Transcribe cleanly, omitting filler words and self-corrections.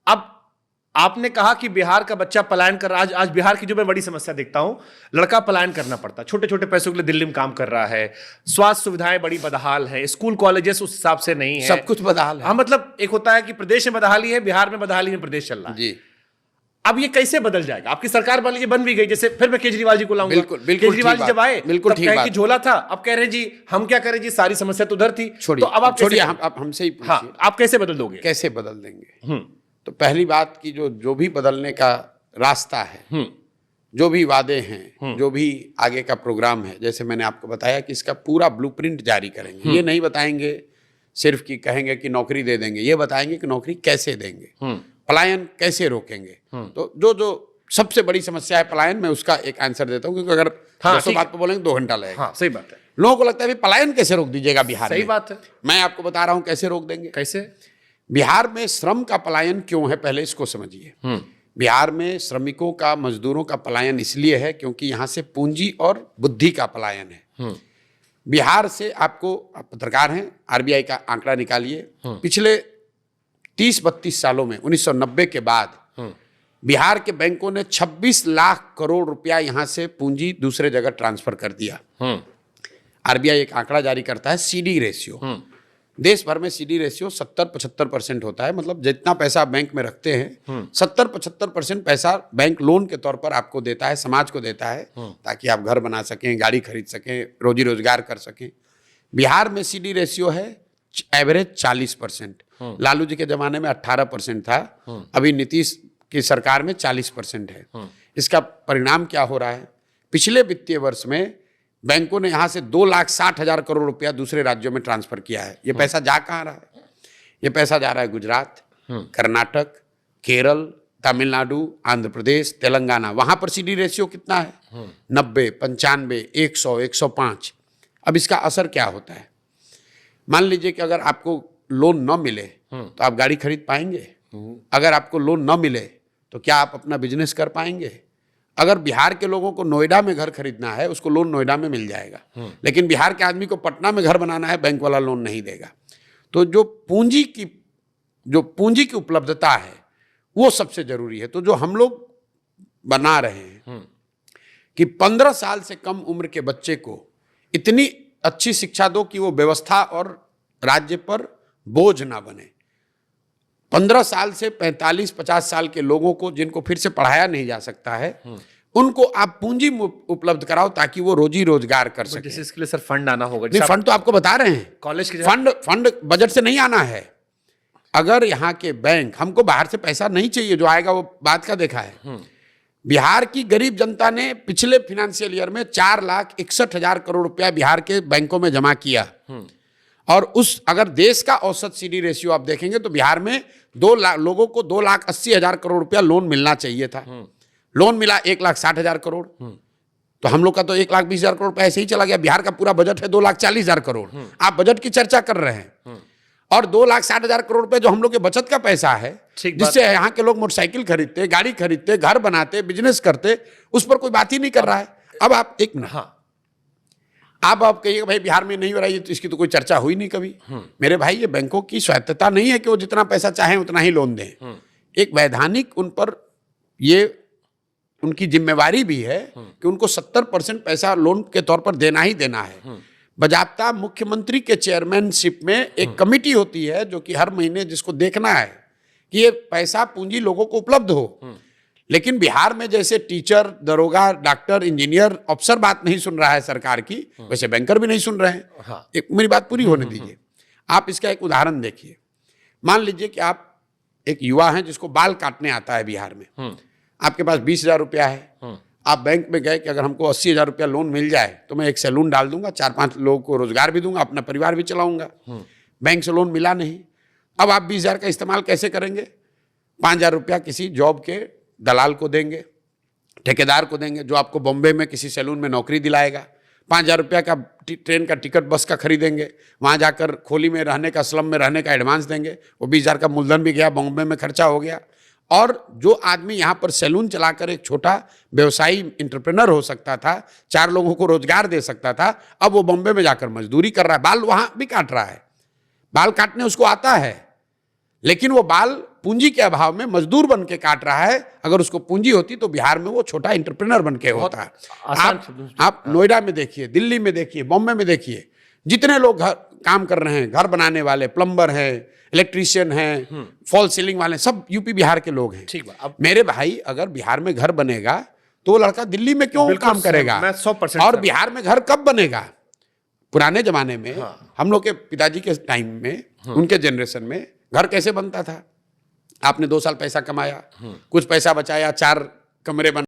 अब आपने कहा कि बिहार का बच्चा पलायन कर रहा है। आज बिहार की जो मैं बड़ी समस्या देखता हूं, लड़का पलायन करना पड़ता है, छोटे छोटे पैसों के लिए दिल्ली में काम कर रहा है, स्वास्थ्य सुविधाएं बड़ी बदहाल है, स्कूल कॉलेजेस उस हिसाब से नहीं है, सब कुछ बदहाल है। हाँ, मतलब एक होता है कि प्रदेश में बदहाली है, बिहार में बदहाली में प्रदेश चल रहा है जी। अब ये कैसे बदल जाएगा? आपकी सरकार मान लीजिए बन भी गई, जैसे फिर मैं केजरीवाल जी को लाऊंगा। बिल्कुल केजरीवाल जी जब आए बिल्कुल तब ठीक कहे बात। कि झोला था, अब कह रहे हैं जी हम क्या करें जी, सारी समस्या तो उधर थी। छोड़िए, तो अब आप छोड़िए, कैसे आप हमसे ही पूछिए। हाँ, आप कैसे बदल दोगे? कैसे बदल देंगे? तो पहली बात की जो भी बदलने का रास्ता है, जो भी वादे हैं, जो भी आगे का प्रोग्राम है, जैसे मैंने आपको बताया कि इसका पूरा ब्लूप्रिंट जारी करेंगे। ये नहीं बताएंगे सिर्फ कि कहेंगे कि नौकरी दे देंगे, ये बताएंगे कि नौकरी कैसे देंगे, पलायन कैसे रोकेंगे। तो जो सबसे बड़ी समस्या है पलायन, मैं उसका एक आंसर देता हूँ, क्योंकि अगर 200 बात पे बोलेंगे 2 घंटा लगेगा। हाँ, सही बात है। लोगों को लगता है पलायन कैसे रोक दीजिएगा बिहार में। सही बात है। मैं आपको बता रहा हूं कैसे रोक देंगे। कैसे? बिहार में श्रम का पलायन क्यों है, पहले इसको समझिए। बिहार में श्रमिकों का, मजदूरों का पलायन इसलिए है क्योंकि यहां से पूंजी और बुद्धि का पलायन है। बिहार से आपको, आप पत्रकार हैं, आरबीआई का आंकड़ा निकालिए, पिछले 30-32 सालों में 1990 के बाद बिहार के बैंकों ने 26 लाख करोड़ रुपया यहां से पूंजी दूसरे जगह ट्रांसफर कर दिया। आरबीआई एक आंकड़ा जारी करता है सीडी रेशियो। देश भर में सीडी रेशियो 70-75% होता है, मतलब जितना पैसा आप बैंक में रखते हैं 70-75% पैसा बैंक लोन के तौर पर आपको देता है, समाज को देता है, ताकि आप घर बना सकें, गाड़ी खरीद सकें, रोजी रोजगार कर सकें। बिहार में सीडी रेशियो है एवरेज 40%। लालू जी के जमाने में 18% था, अभी नीतीश की सरकार में 40% है। इसका परिणाम क्या हो रहा है? पिछले वित्तीय वर्ष में बैंकों ने यहां से 2,60,000 करोड़ रुपया दूसरे राज्यों में ट्रांसफर किया है। ये पैसा जा कहां रहा है? ये पैसा जा रहा है गुजरात, कर्नाटक, केरल, तमिलनाडु, आंध्र प्रदेश, तेलंगाना। वहां पर सीडी रेशियो कितना है? 90, 95, 100, 105। अब इसका असर क्या होता है? मान लीजिए कि अगर आपको लोन न मिले तो आप गाड़ी खरीद पाएंगे? अगर आपको लोन न मिले तो क्या आप अपना बिजनेस कर पाएंगे? अगर बिहार के लोगों को नोएडा में घर खरीदना है, उसको लोन नोएडा में मिल जाएगा, लेकिन बिहार के आदमी को पटना में घर बनाना है, बैंक वाला लोन नहीं देगा। तो जो पूंजी की उपलब्धता है वो सबसे जरूरी है। तो जो हम लोग बना रहे हैं कि 15 साल से कम उम्र के बच्चे को इतनी अच्छी शिक्षा दो कि वो व्यवस्था और राज्य पर बोझ ना बने। 15 साल से 45-50 साल के लोगों को, जिनको फिर से पढ़ाया नहीं जा सकता है, उनको आप पूंजी उपलब्ध कराओ ताकि वो रोजी रोजगार कर सके। जैसे इसके लिए सर फंड आना होगा। नहीं, फंड तो आपको बता रहे हैं, कॉलेज के फंड बजट से नहीं आना है। अगर यहाँ के बैंक, हमको बाहर से पैसा नहीं चाहिए, जो आएगा वो बात का देखा है। बिहार की गरीब जनता ने पिछले फाइनेंशियल ईयर में 4,61,000 करोड़ रुपया बिहार के बैंकों में जमा किया। और अगर देश का औसत सीडी रेशियो आप देखेंगे तो बिहार में लोगों को 2,80,000 करोड़ रुपया लोन मिलना चाहिए था। लोन मिला 1,60,000 करोड़। तो हम लोग का तो 1,20,000 करोड़ रुपया ऐसे ही चला गया। बिहार का पूरा बजट है 2,40,000 करोड़। आप बजट की चर्चा कर रहे हैं, और 2,60,000 करोड़ रुपए जो हम लोग के बचत का पैसा है, जिससे यहाँ के लोग मोटरसाइकिल खरीदते, गाड़ी खरीदते, घर बनाते, बिजनेस करते, उस पर कोई बात ही नहीं कर रहा है। अब आप एक मिनट, हाँ, आप कहिएगा भाई बिहार में नहीं हो रहा है, तो इसकी तो कोई चर्चा हुई नहीं कभी। मेरे भाई, ये बैंकों की स्वायत्तता नहीं है कि वो जितना पैसा चाहें उतना ही लोन दें। एक वैधानिक उन पर ये उनकी जिम्मेवारी भी है कि उनको 70% पैसा लोन के तौर पर देना ही देना है। बजाब्ता मुख्यमंत्री के चेयरमैनशिप में एक कमेटी होती है जो कि हर महीने जिसको देखना है कि ये पैसा पूंजी लोगों को उपलब्ध हो। लेकिन बिहार में जैसे टीचर, दरोगा, डॉक्टर, इंजीनियर, अफसर बात नहीं सुन रहा है सरकार की, वैसे बैंकर भी नहीं सुन रहे हैं। हाँ। एक मेरी बात पूरी होने दीजिए। आप इसका एक उदाहरण देखिए। मान लीजिए कि आप एक युवा हैं जिसको बाल काटने आता है बिहार में। आपके पास 20,000 रुपया है। आप बैंक में गए कि अगर हमको 80,000 रुपया लोन मिल जाए तो मैं एक सैलून डाल दूंगा, 4-5 लोगों को रोजगार भी दूंगा, अपना परिवार भी चलाऊंगा। बैंक से लोन मिला नहीं। अब आप 20,000 का इस्तेमाल कैसे करेंगे? 5,000 रुपया किसी जॉब के दलाल को देंगे, ठेकेदार को देंगे, जो आपको बॉम्बे में किसी सैलून में नौकरी दिलाएगा। 5,000 रुपया का ट्रेन का टिकट, बस का खरीदेंगे, वहाँ जाकर खोली में रहने का, स्लम में रहने का एडवांस देंगे। वो 20,000 का मूलधन भी गया, बॉम्बे में खर्चा हो गया। और जो आदमी यहाँ पर सैलून चलाकर एक छोटा व्यवसायी इंटरप्रेनर हो सकता था, 4 लोगों को रोजगार दे सकता था, अब वो बॉम्बे में जाकर मजदूरी कर रहा है, बाल वहाँ भी काट रहा है। बाल काटने उसको आता है, लेकिन वो बाल पूंजी के अभाव में मजदूर बन के काट रहा है। अगर उसको पूंजी होती तो बिहार में वो छोटा एंटरप्रेन्योर बन के होता है। आप नोएडा में देखिए, दिल्ली में देखिए, बॉम्बे में देखिए, जितने लोग काम कर रहे हैं, घर बनाने वाले, प्लम्बर हैं, इलेक्ट्रीशियन हैं, फॉल सीलिंग वाले, सब यूपी बिहार के लोग हैं। ठीक है। अब मेरे भाई, अगर बिहार में घर बनेगा तो वो लड़का दिल्ली में क्यों काम करेगा? मैं 100% और बिहार में घर कब बनेगा? पुराने जमाने में हम लोग के पिताजी के टाइम में, उनके जनरेशन में घर कैसे बनता था? आपने 2 साल पैसा कमाया, कुछ पैसा बचाया, 4 कमरे बना